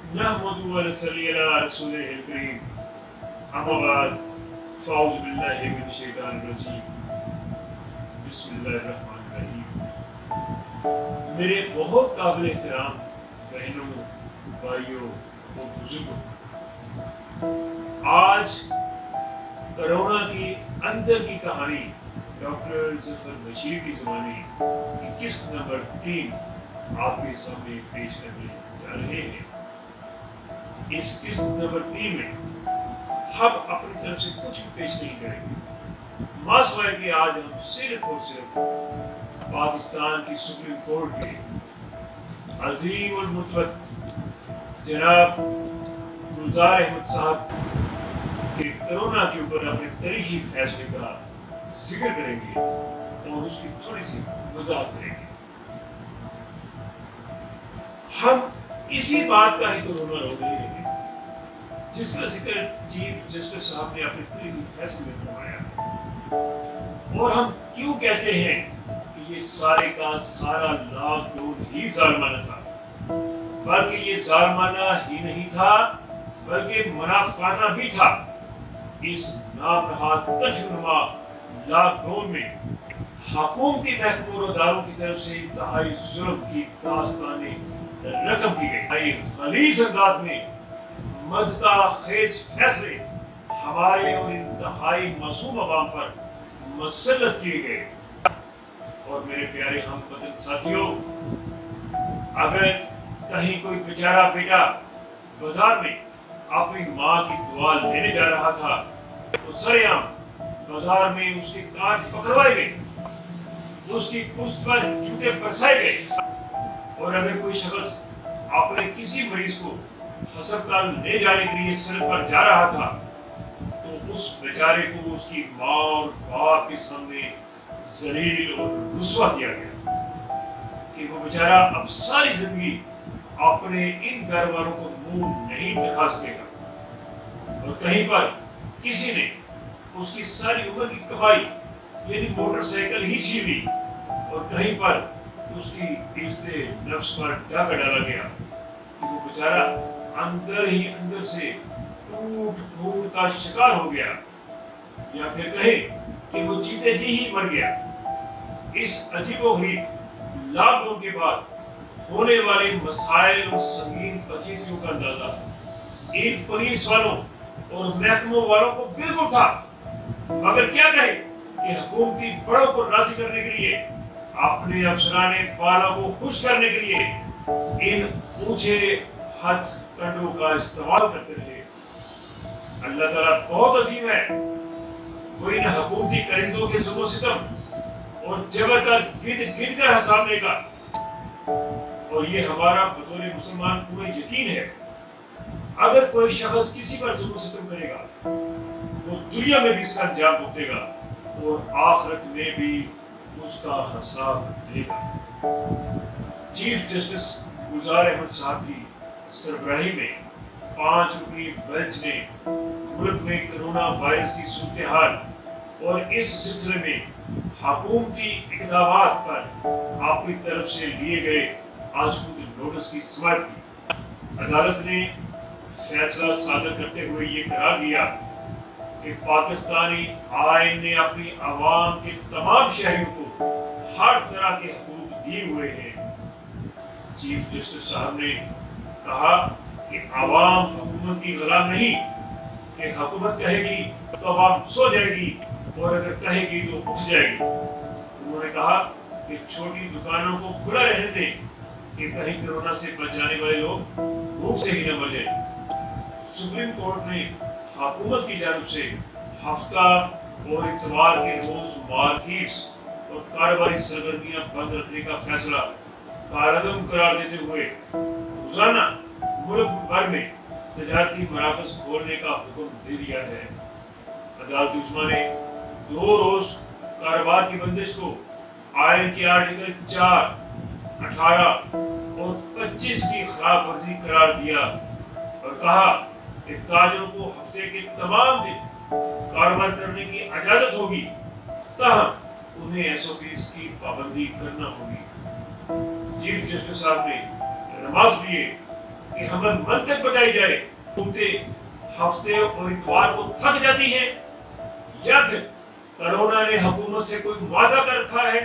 नहमदुहु व नसल्ली अला रसूलिहिल करीम, अम्मा बाद, फ़अऊज़ु बिल्लाहि मिनश शैतानिर रजीम, बिस्मिल्लाहिर रहमानिर रहीम। मेरे बहुत काबिल एहतराम बहनों, भाइयों और बुजुर्गों, आज कोरोना की अंदर की कहानी डॉक्टर ज़फ़र बशीर की ज़ुबानी की किस्त नंबर 3 आपके सामने पेश करने जा रहे हैं। इस किस्त नंबर 3 में हम अपनी तरफ से कुछ भी पेश नहीं करेंगे, मासवाए कि आज हम सिर्फ और सिर्फ पाकिस्तान की सुप्रीम कोर्ट के अजीम उल मुतवक्किल जनाब गुलजार अहमद साहब के कोरोना के ऊपर अपने तारीखी फैसले का जिक्र करेंगे और उसकी थोड़ी सी वजाहत करेंगे। हम इसी बात का ही तो रोना रो रहे हैं जिसका जिक्र चीफ जस्टिस साहब ने अपने तारीखी फैसले में फरमाया। और हम क्यों कहते हैं कि ये सारे का सारा लॉकडाउन ही जालिमाना था, बल्कि ये जालिमाना ही नहीं था बल्कि मुनाफिकाना भी था। इस नामनहाद कर्फ्यूनुमा लॉकडाउन में हुकूमती महकमों और इदारों की तरफ से इंतहाई जुल्म की दास्ताने रकम की गई। खलीस अंदाज में मज़दा खेज फैसले हमारे और इंतहाई मासूम अवाम पर मुसल्लत किए गए। और मेरे प्यारे हम वतन साथियों, अगर कहीं कोई बेचारा बेटा बाजार में अपनी माँ की दुआ लेने जा रहा था तो सरेआम बाजार में उसके कान पकड़वाए गए, उसकी पुश्त पर जूते बरसाए गए। और अगर कोई शख्स अपने किसी मरीज को अस्पताल ले जाने के लिए सड़क पर जा रहा था तो उस बेचारे को उसकी माँ और बाप के सामने जलील और रुस्वा किया गया कि वो बेचारा अब सारी जिंदगी अपने इन घर वालों को मुंह नहीं दिखा सकेगा। और कहीं पर किसी ने उसकी सारी उम्र की कमाई यानी मोटरसाइकिल ही छीन ली और कहीं पर उसकी इज्जते नफ्स पर डाका डाला गया कि वो बेचारा अंदर ही अंदर से टूट फूट का शिकार हो गया, या फिर कहे कि वो जीते जी ही मर गया। इस अजीबोगरीब लॉकडाउन के बाद होने वाले मसाइल और संगीन पचीतियों का अंदाजा इन पुलिस वालों और महकमों वालों को बिल्कुल था। मगर क्या कहे कि हुकूमती बड़ों को राजी करने के लिए, अपने अफसराने बालों को खुश करने के लिए इन ऊंचे हथकंडों का इस्तेमाल करते रहे। अल्लाह ताला बहुत अजीम है, वो इन हुकूमती करिंदों के जुल्म सितम और जबर का गिन गिन कर हिसाब लेगा। और ये हमारा बतौर मुसलमान पूरा यकीन है, अगर कोई शख्स किसी पर जुल्म सितम करेगा वो दुनिया में भी इसका अंजाम भुगतेगा और आखिरत में भी उसका हिसाब लेगा। चीफ जस्टिस गुलजार अहमद साहब की सरबराही में 5 रुकनी बेंच ने मुल्क में कोरोना वायरस की सूरत हाल और इस सिलसिले में हुकूमती इक़दामात पर अपनी तरफ से लिए गए आज खुद नोटिस की समाअत की। अदालत ने फैसला सादर करते हुए ये करार दिया कि पाकिस्तानी आईन ने अपनी आवाम के तमाम शहरियों को हर तरह के हकूक दिए हुए हैं। चीफ जस्टिस साहब ने कहा कि आवाम हुकूमत की गुलाम नहीं, कि हुकूमत कहेगी तो आवाम सो जाएगी और अगर कहेगी तो उठ जाएगी। उन्होंने कहा कि छोटी दुकानों को खुला रहने दें कि कहीं कोरोना से बच जाने वाले लोग भूख से ही न मर जाए। सुप्रीम कोर्ट ने हुकूमत की जानिब से हफ्ता और इतवार के रोज मार्केट्स और कारोबारी सरगर्मियां बंद रखने का फैसला कारगर करार देते हुए रोजाना मुल्क भर में तजारती मराकज खोलने का हुक्म दे दिया है। अदालत उस्मा ने 2 रोज कारोबार की बंदिश को आईन के आर्टिकल 4, 18 और 25 की खिलाफ वर्जी करार दिया और कहा कि ताजिरों को हफ्ते के तमाम दिन कारोबार करने की इजाजत होगी, तहम उन्हें एसओपीज की पाबंदी करना होगी। चीफ जस्टिस साहब ने रिमार्क्स दिए کہ ہمیں منطق بتائی جائے، چھوٹے ہفتے اور اتوار کو تھک جاتی ہیں، یا پھر کرونا نے حکومت سے کوئی وعدہ کر رکھا ہے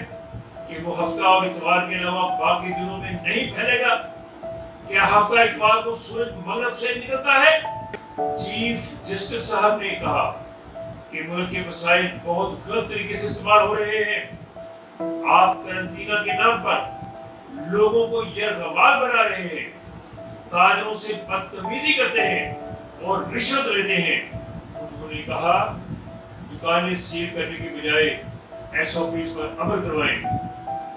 کہ وہ ہفتہ اور اتوار کے علاوہ باقی دنوں میں نہیں پھیلے گا؟ کیا ہفتہ اتوار کو سورج مغرب سے نکلتا ہے؟ چیف جسٹس صاحب نے کہا کہ ملک کے وسائل بہت غلط طریقے سے استعمال ہو رہے ہیں۔ آپ قرنطینہ کے نام پر لوگوں کو یرغمال بنا رہے ہیں، تاجروں سے بدتمیزی کرتے ہیں اور رشوت لیتے ہیں۔ انہوں نے کہا دکانیں سیل کرنے کے بجائے SOPs پر عمل کروائیں،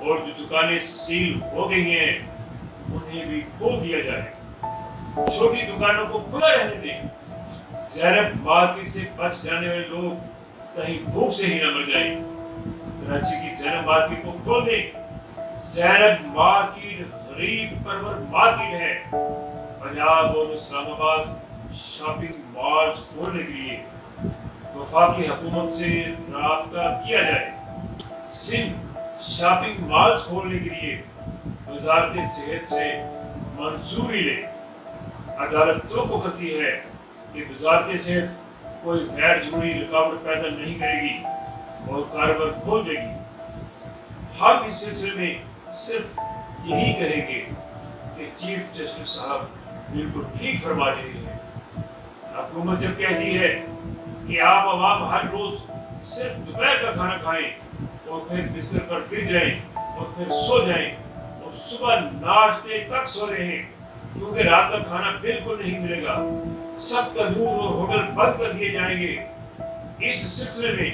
اور جو دکانیں سیل ہو گئی ہیں انہیں بھی کھول دیا جائے۔ چھوٹی دکانوں کو کھلا رہنے دیں، زینب مارکیٹ سے بچ جانے والے لوگ کہیں بھوک سے ہی نہ مر جائیں۔ کراچی کی زینب مارکیٹ کو کھول دیں۔ زینب مارکیٹ غریب پرور مارکیٹ ہے۔ پنجاب اور اسلام آباد شاپنگ مالز کھولنے کے لیے وفاقی حکومت سے رابطہ کیا جائے۔ سندھ شاپنگ مالز کھولنے کے لیے وزارت صحت سے منظوری لے۔ عدالت توقع کرتی ہے کہ وزارت صحت کوئی غیر ضروری رکاوٹ پیدا نہیں کرے گی اور کاروبار کھول دے گی۔ ہم اس سلسلے میں صرف یہی کہیں گے کہ چیف جسٹس صاحب بالکل ٹھیک فرما رہے ہیں۔ حکومت جب کہتی ہے کہ آپ عوام ہر روز صرف دوپہر کا کھانا کھائیں اور پھر بستر پر گر جائیں اور پھر سو جائیں اور صبح ناشتے تک سو رہے ہیں کیونکہ رات کا کھانا بالکل نہیں ملے گا، سب تندور اور ہوٹل بند کر دیے جائیں گے، اس سلسلے میں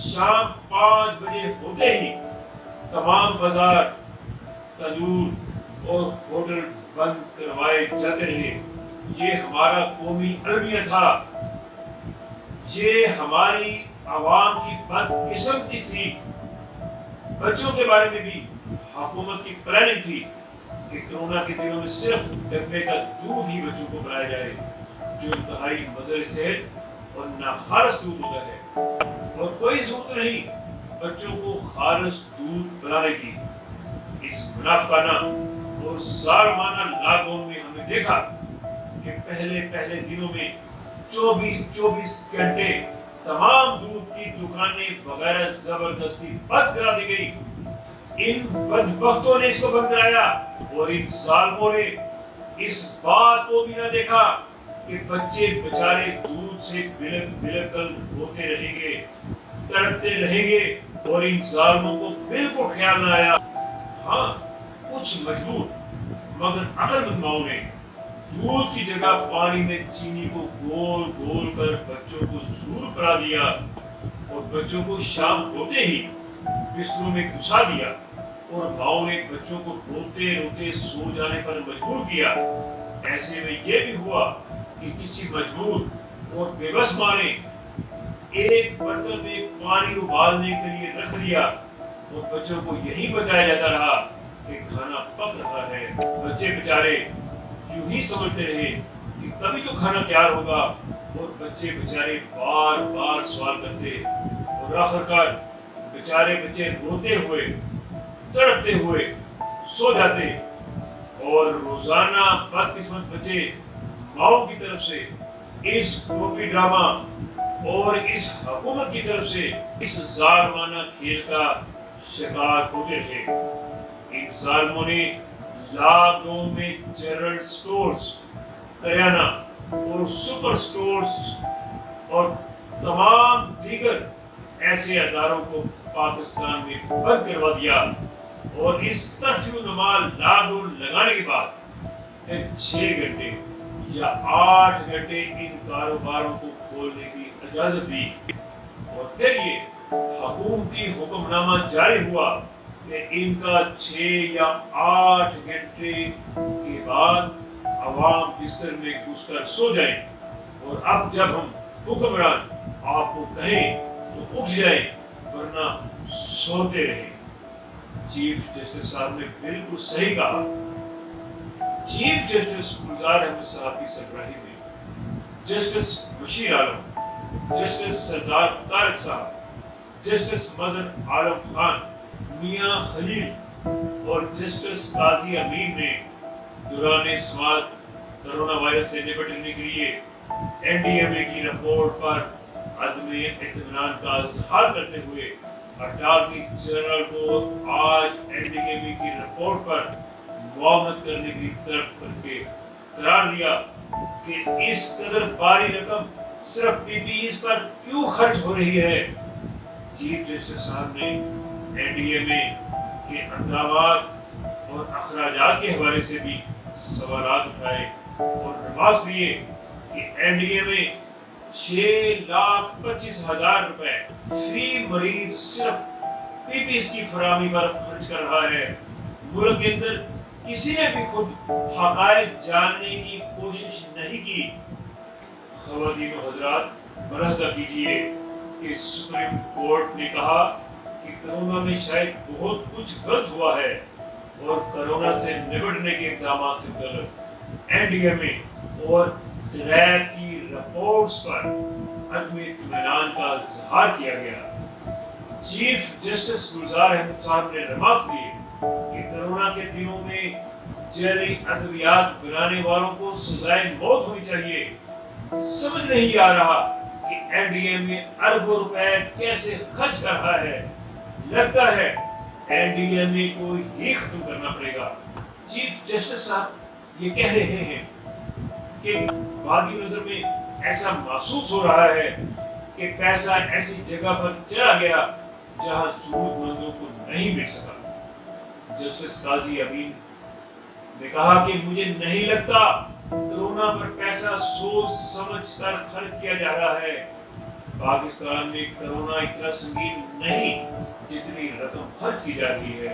شام 5 بجے ہوتے ہی تمام بازار، تندور اور ہوٹل بند کروائے جاتے رہے، یہ ہمارا قومی المیہ تھا، یہ ہماری عوام کی بدقسمتی تھی۔ بچوں کے بارے میں بھی حکومت کی پلاننگ تھی کہ کورونا کے دنوں میں صرف ڈبے کا دودھ ہی بچوں کو پلایا جائے، جو انتہائی مضر صحت اور ناخالص دودھ ہوتا ہے، اور کوئی ضرورت نہیں بچوں کو خالص دودھ پلانے کی۔ اس منافقانہ اور ظالمانہ لاک ڈاؤن میں ہم نے دیکھا کہ پہلے دنوں میں 24 گھنٹے تمام دودھ کی دکانیں وغیرہ زبردستی بند کرا دی گئی۔ ان بدبختوں نے اس کو بند کرایا اور ان ظالموں نے اس بات کو بھی نہ دیکھا کہ بچے بیچارے دودھ سے بلک بلک کر روتے رہیں گے، تڑپتے رہیں گے، اور ان ظالموں کو بالکل خیال نہ آیا۔ ہاں، کچھ مجبور مگر عقل مند ماؤں نے دودھ کی جگہ پانی میں چینی کو گول گول کر بچوں کو ضرور پلا دیا، اور بچوں کو شام ہوتے ہی بستروں میں گھسا دیا، اور ماؤں نے بچوں کو روتے روتے سو جانے پر مجبور کیا۔ ایسے میں یہ بھی ہوا کہ کسی مجبور اور بے بس ماں نے ایک برتن میں پانی ابالنے کے لیے رکھ دیا، اور بچوں کو یہی بتایا جاتا رہا کہ کھانا پک رہا ہے۔ بچے بیچارے یوں ہی سمجھتے رہے کہ کبھی تو کھانا تیار ہوگا، اور بچے بیچارے بار بار سوال کرتے، اور آخرکار بیچارے بچے روتے ہوئے تڑپتے ہوئے سو جاتے، اور روزانہ بدقسمت بچے ماؤں کی طرف سے اس ٹوپی ڈرامہ اور اس حکومت کی طرف سے اس ظالمانہ کھیل کا شکار ہوتے رہے۔ ان ظالموں نے لاک ڈاؤن میں جنرل سٹورز، کریانہ اور سپر سٹورز اور تمام دیگر ایسے اداروں کو پاکستان میں بند کروا دیا، اور اس کرفیو نما لاک ڈاؤن لگانے کے بعد پھر 6 گھنٹے یا 8 گھنٹے ان کاروباروں کو کھولنے کی اجازت دی، اور پھر یہ حکومتی حکم نامہ جاری ہوا کہ ان کا 6 یا 8 گھنٹے کے بعد عوام بستر میں گھس کر سو جائیں، اور اب جب ہم حکمران آپ کو کہیں تو اٹھ جائیں، ورنہ سوتے رہیں۔ چیف جسٹس صاحب نے بالکل صحیح کہا۔ چیف جسٹس گلزار احمد صاحب کی سربراہی میں جسٹس بشیر عالم، جسٹس سردار طارق صاحب، جسٹس مظہر عالم خان، میاں خلیل اور جسٹس قاضی امین نے دوران سماعت कोरोना वायरस से निपटने के लिए एनडीएमए की रिपोर्ट पर अदम इत्मीनान का इजहार करते हुए अटॉर्नी जनरल को आज एनडीएमए की रिपोर्ट पर मुआवनत करने की तरफ करके करार दिया कि इस कदर भारी रकम सिर्फ पीपीई पर क्यों खर्च हो रही है। चीफ जस्टिस साहब ने एनडीएमए के अहकामात और अखराजात के हवाले से भी सवाल उठाए और रिमार्क्स दिए कि एनडीएमए 6,25,000 रुपए फ्री मरीज सिर्फ पीपीएस की फराहमी पर खर्च कर रहा है। मुल्क के अंदर किसी ने भी खुद हकायक जानने की कोशिश नहीं की। ख़वातीन व हज़रात, मुलाहज़ा कीजिए कि सुप्रीम कोर्ट ने कहा कि कोरोना में शायद बहुत कुछ गलत हुआ है और कोरोना से निपटने के इक़दाम से मुतल्लिक़ एनडीएमए और रैब की रिपोर्ट्स पर अदम इत्मीनान का इज़हार किया गया। चीफ जस्टिस गुलजार अहमद साहब ने रिमार्क्स दिए कि कोरोना के दिनों में जहरी अद्वियात बनाने वालों को सजाए मौत होनी चाहिए। समझ नहीं आ रहा कि एनडीएमए अरबों रुपए कैसे खर्च कर रहा है। लगता है एनडीएमए को ही खत्म करना पड़ेगा। चीफ जस्टिस साहब ये कह रहे हैं कि बाकी नजर में ऐसा महसूस हो रहा है कि पैसा ऐसी जगह पर चला गया जहां जरूरतमंदों को नहीं मिल सका। जस्टिस काजी अमीन ने कहा कि मुझे नहीं लगता कोरोना पर पैसा सोच समझ कर खर्च किया जा रहा है। पाकिस्तान में कोरोना इतना संगीन नहीं जितनी रकम खर्च की जा रही है।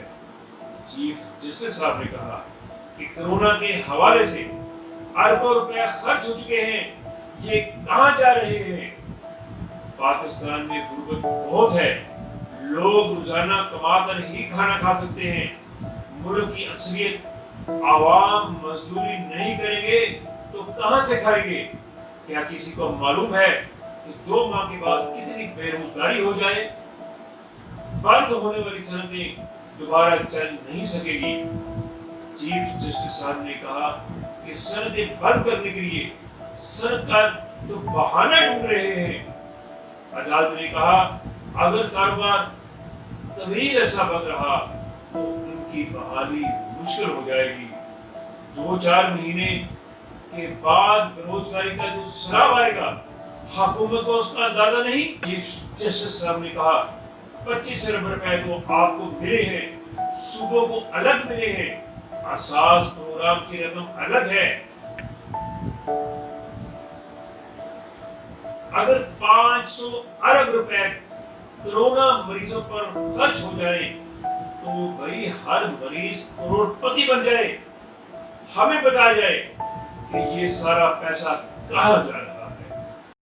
चीफ जस्टिस साहब ने कहा कि कोरोना के हवाले से अरबों रुपए खर्च हो चुके हैं, ये कहां जा रहे हैं। पाकिस्तान में गुर्बत बहुत है, लोग रोजाना कमाकर ही खाना खा सकते हैं। मुल्क की अक्सरियत आवाम मजदूरी नहीं करेंगे तो कहां से खाएंगे। क्या किसी को मालूम है कि 2 माह के बाद कितनी बेरोजगारी हो जाए। बंद होने वाली सनतें दोबारा चल नहीं सकेगी। चीफ जस्टिस साहब ने कहा कि सनतें बंद करने के लिए सरकार तो बहाना ढूंढ रहे हैं। अदालत ने कहा अगर कारोबार तवील ऐसा बंद रहा तो उनकी बहाली मुश्किल हो जाएगी। 2-4 महीने के बाद बेरोजगारी का जो सैलाब आएगा, हुकूमत को उसका अंदाजा नहीं। चीफ जस्टिस साहब ने कहा 25 अरब रुपए तो आपको मिले हैं, सूबों को अलग मिले हैं, असास प्रोग्राम की रकम अलग है। अगर 500 अरब रुपए कोरोना मरीजों पर खर्च हो जाए तो भाई हर मरीज करोड़पति बन जाए। हमें बताया जाए कि ये सारा पैसा कहां जा रहा है।